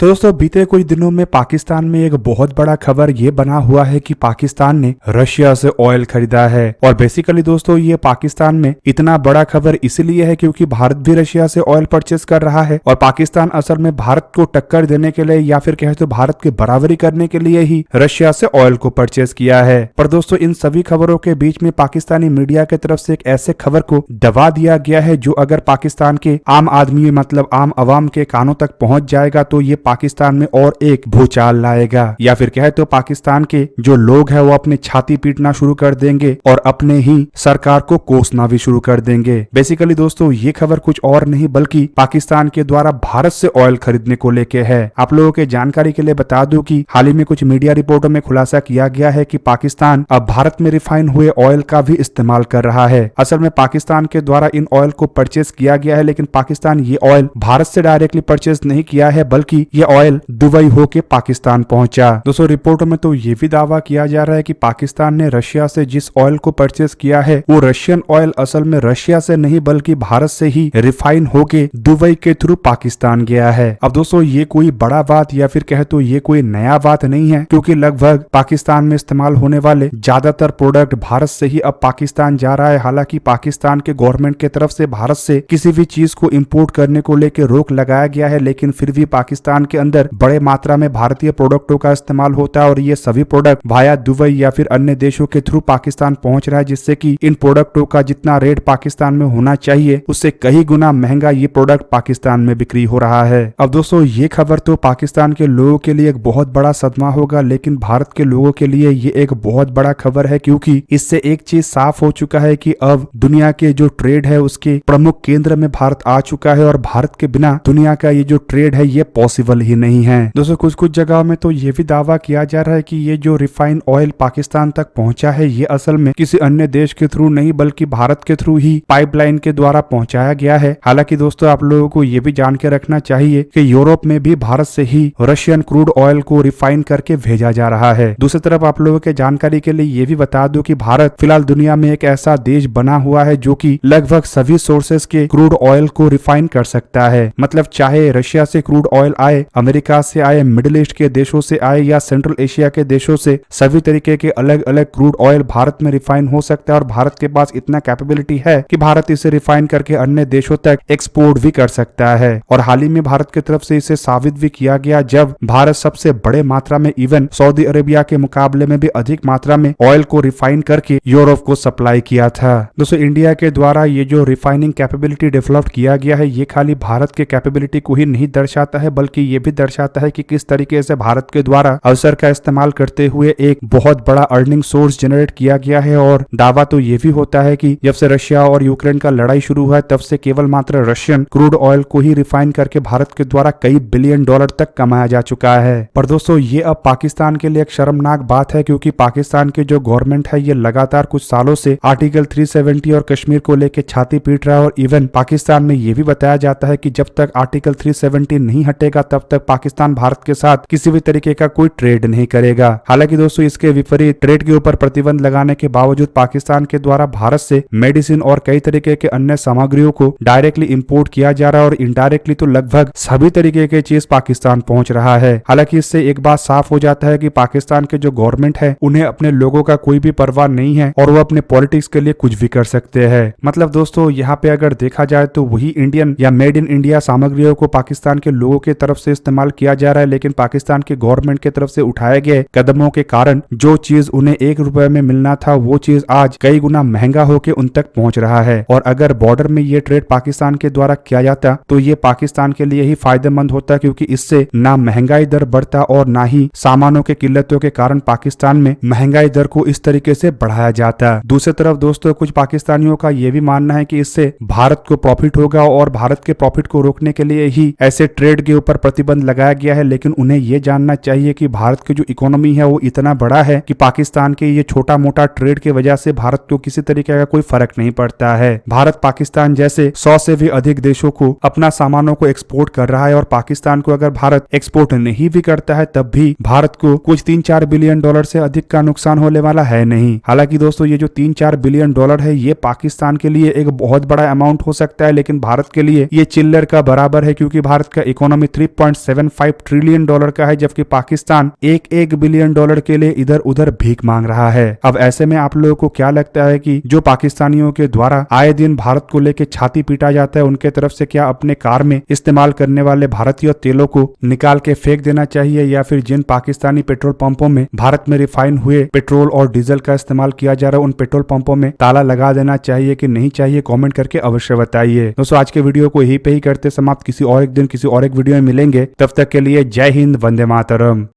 तो दोस्तों बीते कुछ दिनों में पाकिस्तान में एक बहुत बड़ा खबर ये बना हुआ है कि पाकिस्तान ने रशिया से ऑयल खरीदा है। और बेसिकली दोस्तों ये पाकिस्तान में इतना बड़ा खबर इसलिए है क्योंकि भारत भी रशिया से ऑयल परचेस कर रहा है और पाकिस्तान असल में भारत को टक्कर देने के लिए या फिर कहे तो भारत की बराबरी करने के लिए ही रशिया से ऑयल को परचेस किया है। पर दोस्तों इन सभी खबरों के बीच में पाकिस्तानी मीडिया की तरफ से एक ऐसे खबर को दबा दिया गया है जो अगर पाकिस्तान के आम आदमी मतलब आम आवाम के कानों तक पहुंच जाएगा तो ये पाकिस्तान में और एक भूचाल लाएगा या फिर कहे तो पाकिस्तान के जो लोग हैं वो अपने छाती पीटना शुरू कर देंगे और अपने ही सरकार को कोसना भी शुरू कर देंगे। बेसिकली दोस्तों ये खबर कुछ और नहीं बल्कि पाकिस्तान के द्वारा भारत से ऑयल खरीदने को लेके है। आप लोगों के जानकारी के लिए बता दूं कि हाल ही में कुछ मीडिया रिपोर्टों में खुलासा किया गया है कि पाकिस्तान अब भारत में रिफाइन हुए ऑयल का भी इस्तेमाल कर रहा है। असल में पाकिस्तान के द्वारा इन ऑयल को परचेस किया गया है लेकिन पाकिस्तान ये ऑयल भारत से डायरेक्टली परचेस नहीं किया है बल्कि ये ऑयल दुबई होके पाकिस्तान पहुंचा। दोस्तों रिपोर्टों में तो ये भी दावा किया जा रहा है कि पाकिस्तान ने रशिया से जिस ऑयल को परचेस किया है वो रशियन ऑयल असल में रशिया से नहीं बल्कि भारत से ही रिफाइन होके दुबई के थ्रू पाकिस्तान गया है। अब दोस्तों ये कोई बड़ा बात या फिर कहे तो ये कोई नया बात नहीं है क्योंकि लगभग पाकिस्तान में इस्तेमाल होने वाले ज्यादातर प्रोडक्ट भारत से ही अब पाकिस्तान जा रहा है। हालांकि पाकिस्तान के गवर्नमेंट की तरफ से भारत से किसी भी चीज को इम्पोर्ट करने को लेकर रोक लगाया गया है लेकिन फिर भी पाकिस्तान के अंदर बड़े मात्रा में भारतीय प्रोडक्टों का इस्तेमाल होता है और ये सभी प्रोडक्ट वाया दुबई या फिर अन्य देशों के थ्रू पाकिस्तान पहुंच रहा है जिससे कि इन प्रोडक्टों का जितना रेट पाकिस्तान में होना चाहिए उससे कई गुना महंगा ये प्रोडक्ट पाकिस्तान में बिक्री हो रहा है। अब दोस्तों ये खबर तो पाकिस्तान के लोगों के लिए एक बहुत बड़ा सदमा होगा लेकिन भारत के लोगों के लिए ये एक बहुत बड़ा खबर है क्योंकि इससे एक चीज साफ हो चुका है कि अब दुनिया के जो ट्रेड है उसके प्रमुख केंद्र में भारत आ चुका है और भारत के बिना दुनिया का ये जो ट्रेड है ये पॉसिबल ही नहीं है। दोस्तों कुछ कुछ जगह में तो ये भी दावा किया जा रहा है कि ये जो रिफाइन ऑयल पाकिस्तान तक पहुंचा है ये असल में किसी अन्य देश के थ्रू नहीं बल्कि भारत के थ्रू ही पाइपलाइन के द्वारा पहुंचाया गया है। हालांकि दोस्तों आप लोगों को ये भी जान के रखना चाहिए कि यूरोप में भी भारत से ही रशियन क्रूड ऑयल को रिफाइन करके भेजा जा रहा है। दूसरी तरफ आप लोगों के जानकारी के लिए ये भी बता दूं कि भारत फिलहाल दुनिया में एक ऐसा देश बना हुआ है जो कि लगभग सभी सोर्सेस के क्रूड ऑयल को रिफाइन कर सकता है। मतलब चाहे रशिया से क्रूड ऑयल आए, अमेरिका से आए, मिडिल ईस्ट के देशों से आए या सेंट्रल एशिया के देशों से, सभी तरीके के अलग अलग क्रूड ऑयल भारत में रिफाइन हो सकता है और भारत के पास इतना कैपेबिलिटी है कि भारत इसे रिफाइन करके अन्य देशों तक एक्सपोर्ट भी कर सकता है। और हाल ही में भारत की तरफ से इसे साबित भी किया गया जब भारत सबसे बड़े मात्रा में इवन सऊदी अरेबिया के मुकाबले में भी अधिक मात्रा में ऑयल को रिफाइन करके यूरोप को सप्लाई किया था। दोस्तों इंडिया के द्वारा ये जो रिफाइनिंग कैपेबिलिटी डेवलप किया गया है ये खाली भारत के कैपेबिलिटी को ही नहीं दर्शाता है बल्कि ये भी दर्शाता है कि किस तरीके से भारत के द्वारा अवसर का इस्तेमाल करते हुए एक बहुत बड़ा अर्निंग सोर्स जनरेट किया गया है। और दावा तो ये भी होता है कि जब से रशिया और यूक्रेन का लड़ाई शुरू हुआ तब से केवल मात्र रशियन क्रूड ऑयल को ही रिफाइन करके भारत के द्वारा कई बिलियन डॉलर तक कमाया जा चुका है। पर दोस्तों ये अब पाकिस्तान के लिए एक शर्मनाक बात है क्योंकि पाकिस्तान की जो गवर्नमेंट है ये लगातार कुछ सालों से आर्टिकल 370 और कश्मीर को लेकर छाती पीट रहा है और इवन पाकिस्तान में ये भी बताया जाता है कि जब तक आर्टिकल 370 नहीं हटेगा तब तक पाकिस्तान भारत के साथ किसी भी तरीके का कोई ट्रेड नहीं करेगा। हालांकि दोस्तों इसके विपरीत ट्रेड के ऊपर प्रतिबंध लगाने के बावजूद पाकिस्तान के द्वारा भारत से मेडिसिन और कई तरीके के अन्य सामग्रियों को डायरेक्टली इंपोर्ट किया जा रहा है और इनडायरेक्टली तो लगभग सभी तरीके के चीज पाकिस्तान पहुंच रहा है। हालांकि इससे एक बात साफ हो जाता है कि पाकिस्तान के जो गवर्नमेंट है उन्हें अपने लोगों का कोई भी परवाह नहीं है और वो अपने पॉलिटिक्स के लिए कुछ भी कर सकते हैं। मतलब दोस्तों यहाँ पे अगर देखा जाए तो वही इंडियन या मेड इन इंडिया सामग्रियों को पाकिस्तान के लोगों की तरफ से इस्तेमाल किया जा रहा है लेकिन पाकिस्तान के गवर्नमेंट की तरफ से उठाए गए कदमों के कारण जो चीज उन्हें 1 रुपए में मिलना था वो चीज आज कई गुना महंगा होकर उन तक पहुंच रहा है। और अगर बॉर्डर में ये ट्रेड पाकिस्तान के द्वारा किया जाता तो ये पाकिस्तान के लिए ही फायदेमंद होता क्योंकि इससे ना महंगाई दर बढ़ता और ना ही सामानों के किल्लतों के कारण पाकिस्तान में महंगाई दर को इस तरीके से बढ़ाया जाता। दूसरी तरफ दोस्तों कुछ पाकिस्तानियों का ये भी मानना है कि इससे भारत को प्रॉफिट होगा और भारत के प्रॉफिट को रोकने के लिए ही ऐसे ट्रेड के ऊपर प्रतिबंध लगाया गया है लेकिन उन्हें ये जानना चाहिए कि भारत की जो इकोनॉमी है वो इतना बड़ा है कि पाकिस्तान के ये छोटा मोटा ट्रेड की वजह से भारत को किसी तरीके का कोई फर्क नहीं पड़ता है। भारत पाकिस्तान जैसे 100 से भी अधिक देशों को अपना सामानों को एक्सपोर्ट कर रहा है और पाकिस्तान को अगर भारत एक्सपोर्ट नहीं भी करता है तब भी भारत को कुछ 3-4 बिलियन डॉलर से अधिक का नुकसान होने वाला है नहीं। हालांकि दोस्तों ये जो 3-4 बिलियन डॉलर है ये पाकिस्तान के लिए एक बहुत बड़ा अमाउंट हो सकता है लेकिन भारत के लिए ये चिल्लर का बराबर है क्योंकि भारत का इकोनॉमी $1.75 ट्रिलियन का है, जबकि पाकिस्तान $1 बिलियन के लिए इधर उधर भीख मांग रहा है। अब ऐसे में आप लोगों को क्या लगता है कि जो पाकिस्तानियों के द्वारा आए दिन भारत को लेकर छाती पीटा जाता है, उनके तरफ से क्या अपने कार में इस्तेमाल करने वाले भारतीय तेलों को निकाल के फेंक देना चाहिए, या फिर जिन पाकिस्तानी पेट्रोल पंपों में भारत में रिफाइन हुए पेट्रोल और डीजल का इस्तेमाल किया जा रहा है, उन पेट्रोल पंपों में ताला लगा देना चाहिए कि नहीं चाहिए? कमेंट करके अवश्य बताइए। दोस्तों आज के वीडियो को यहीं पे ही करते समाप्त। किसी और एक दिन किसी और एक वीडियो में मिलेंगे, तब तक के लिए जय हिंद, वंदे मातरम।